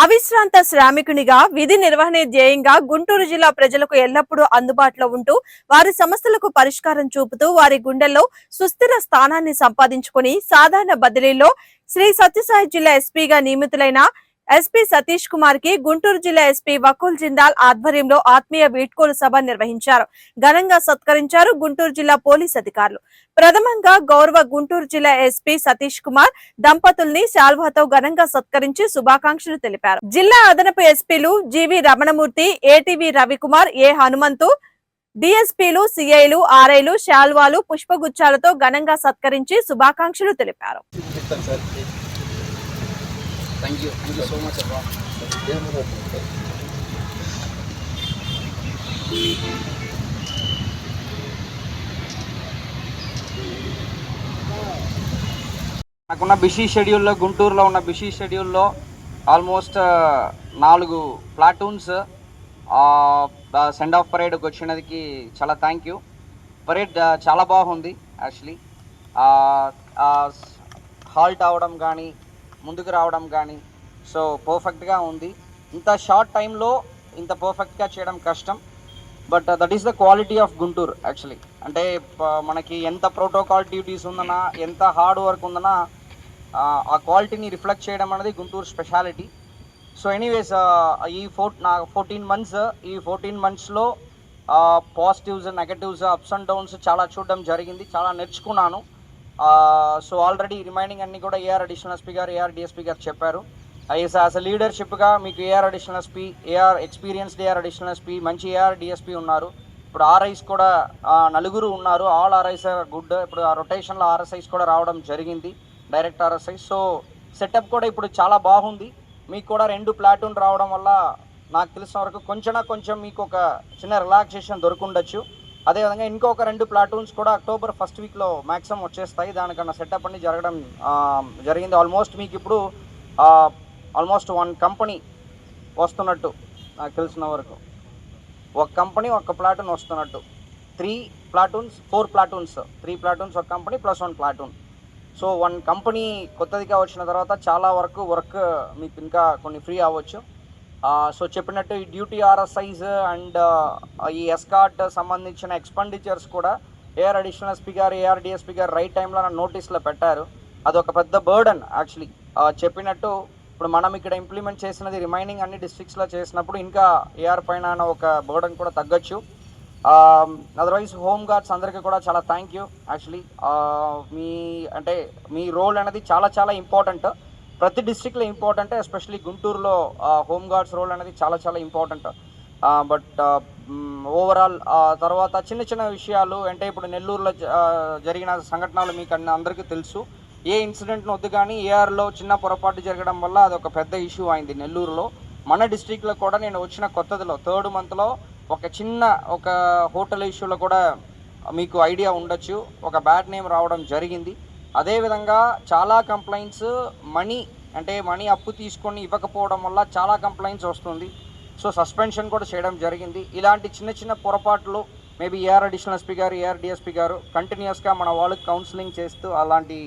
అవిశ్రాంత శ్రామికునిగా విధి నిర్వహణ ధ్యేయంగా గుంటూరు జిల్లా ప్రజలకు ఎల్లప్పుడూ అందుబాటులో ఉంటూ వారి సమస్యలకు పరిష్కారం చూపుతూ వారి గుండెల్లో సుస్థిర స్థానాన్ని సంపాదించుకుని సాధారణ బదిలీలో శ్రీ సత్యసాయి జిల్లా ఎస్పీగా నియమితులైన ఎస్పీ సతీష్ కుమార్ కి గుంటూరు జిల్లా ఎస్పీ వకుల్ జిందాల్ ఆధ్వర్యంలో ఆత్మీయ వీడ్కోలు సభ నిర్వహించారు. ఘనంగా సత్కరించారు గుంటూరు జిల్లా పోలీస్ అధికారులు. ప్రథమంగా గౌరవ గుంటూరు జిల్లా ఎస్పీ సతీష్ కుమార్ దంపతుల్ని శాల్వాతో ఘనంగా సత్కరించి శుభాకాంక్షలు తెలిపారు. జిల్లా అదనపు ఎస్పీలు జీవి రమణమూర్తి, ఏటీవీ రవికుమార్, ఏ హనుమంతు, డిఎస్పీలు, సిఐలు, ఆర్ఐలు శాల్వాలు, పుష్పగుచ్చాలతో ఘనంగా సత్కరించి శుభాకాంక్షలు తెలిపారు. Thank you so much, Abba. నాకున్న బిజీ షెడ్యూల్లో, గుంటూరులో ఉన్న బిజీ షెడ్యూల్లో ఆల్మోస్ట్ 4 ప్లాటూన్స్ సెండ్ ఆఫ్ పరేడ్కి వచ్చినదికి చాలా థ్యాంక్ యూ. పరేడ్ చాలా బాగుంది యాక్చువల్లీ. హాల్ట్ అవ్వడం కానీ, ముందుకు రావడం కానీ సో పర్ఫెక్ట్గా ఉంది. ఇంత షార్ట్ టైంలో ఇంత పర్ఫెక్ట్గా చేయడం కష్టం, but that is the quality of Guntur actually. అంటే మనకి ఎంత ప్రోటోకాల్ డ్యూటీస్ ఉందన్నా, ఎంత హార్డ్ వర్క్ ఉందన్నా, ఆ క్వాలిటీని రిఫ్లెక్ట్ చేయడం అనేది గుంటూరు స్పెషాలిటీ. సో ఎనీవేస్, ఈ 14 మంత్స్లో positives, negatives, ups and downs చాలా చూడడం జరిగింది, చాలా నేర్చుకున్నాను. సో ఆల్రెడీ రిమైనింగ్ అన్నీ కూడా ఏఆర్ అడిషనల్ ఎస్పీ గారు, ఏఆర్ డిఎస్పీ గారు చెప్పారు. యాజ్ అ లీడర్షిప్గా మీకు AR additional SP, AR experienced AR additional SP, మంచి ఏఆర్ డిఎస్పీ ఉన్నారు. ఇప్పుడు ఆర్ఐస్ కూడా 4 ఉన్నారు. All RIs are good. ఇప్పుడు ఆ రొటేషన్లో ఆర్ఎస్ఐస్ కూడా రావడం జరిగింది, డైరెక్ట్ ఆర్ఎస్ఐస్. సో సెటప్ కూడా ఇప్పుడు చాలా బాగుంది. మీకు కూడా 2 ప్లాటూన్ రావడం వల్ల నాకు తెలిసిన వరకు కొంచెం మీకు ఒక చిన్న రిలాక్సేషన్ దొరుకుండొచ్చు. అదేవిధంగా ఇంకొక 2 ప్లాటూన్స్ కూడా అక్టోబర్ 1st వీక్లో మ్యాక్సిమం వచ్చేస్తాయి. దానికన్నా సెటప్ అన్ని జరగడం జరిగింది. ఆల్మోస్ట్ మీకు ఇప్పుడు ఆల్మోస్ట్ 1 కంపెనీ వస్తున్నట్టు నాకు తెలిసిన వరకు. 1 కంపెనీ 1 ప్లాటూన్ వస్తున్నట్టు. 3 platoons 4 platoons, 3 platoons 1 company plus 1 platoon. So 1 company కొత్తదిగా వచ్చిన తర్వాత చాలా వర్క్ మీకు ఇంకా కొన్ని ఫ్రీ అవ్వచ్చు. సో చెప్పినట్టు ఈ డ్యూటీ ఆర్ఎస్ఐస్ అండ్ ఈ ఎస్కార్ట్ సంబంధించిన ఎక్స్పెండిచర్స్ కూడా ఏఆర్ అడిషనల్ ఎస్పీ గారు, ఏఆర్ డిఎస్పీ గారు రైట్ టైంలో నోటీస్లో పెట్టారు. అదొక పెద్ద బర్డన్ యాక్చువల్లీ. చెప్పినట్టు ఇప్పుడు మనం ఇక్కడ ఇంప్లిమెంట్ చేసినది రిమైనింగ్ అన్ని డిస్ట్రిక్ట్స్లో చేసినప్పుడు ఇంకా ఏఆర్ పైన ఒక బర్డన్ కూడా తగ్గొచ్చు. అదర్వైజ్ హోమ్ గార్డ్స్ అందరికీ కూడా చాలా థ్యాంక్ యూ యాక్చువల్లీ. మీ రోల్ అనేది చాలా ఇంపార్టెంట్. ప్రతి డిస్ట్రిక్ట్లో ఇంపార్టెంట్, ఎస్పెషల్లీ గుంటూరులో హోమ్ గార్డ్స్ రోల్ అనేది చాలా ఇంపార్టెంట్. బట్ ఓవరాల్ తర్వాత చిన్న విషయాలు అంటే ఇప్పుడు నెల్లూరులో జరిగిన సంఘటనలు మీకు అందరికీ తెలుసు. ఏ ఇన్సిడెంట్ను వద్దు కానీ ఏఆర్లో చిన్న పొరపాటు జరగడం వల్ల అదొక పెద్ద ఇష్యూ అయింది నెల్లూరులో. మన డిస్ట్రిక్ట్లో కూడా నేను వచ్చిన కొత్తదిలో 3rd మంత్లో ఒక హోటల్ ఇష్యూలో కూడా మీకు ఐడియా ఉండొచ్చు, ఒక బ్యాడ్ నేమ్ రావడం జరిగింది. అదేవిధంగా చాలా కంప్లైంట్స్ మనీ అప్పు తీసుకొని ఇవ్వకపోవడం వల్ల చాలా కంప్లైంట్స్ వస్తుంది. సో సస్పెన్షన్ కూడా చేయడం జరిగింది. ఇలాంటి చిన్న పొరపాట్లు మేబీ ఏఆర్ అడిషనల్ ఎస్పీ గారు, ఏఆర్ డిఎస్పీ గారు కంటిన్యూస్గా మన వాళ్ళకి కౌన్సిలింగ్ చేస్తూ అలాంటి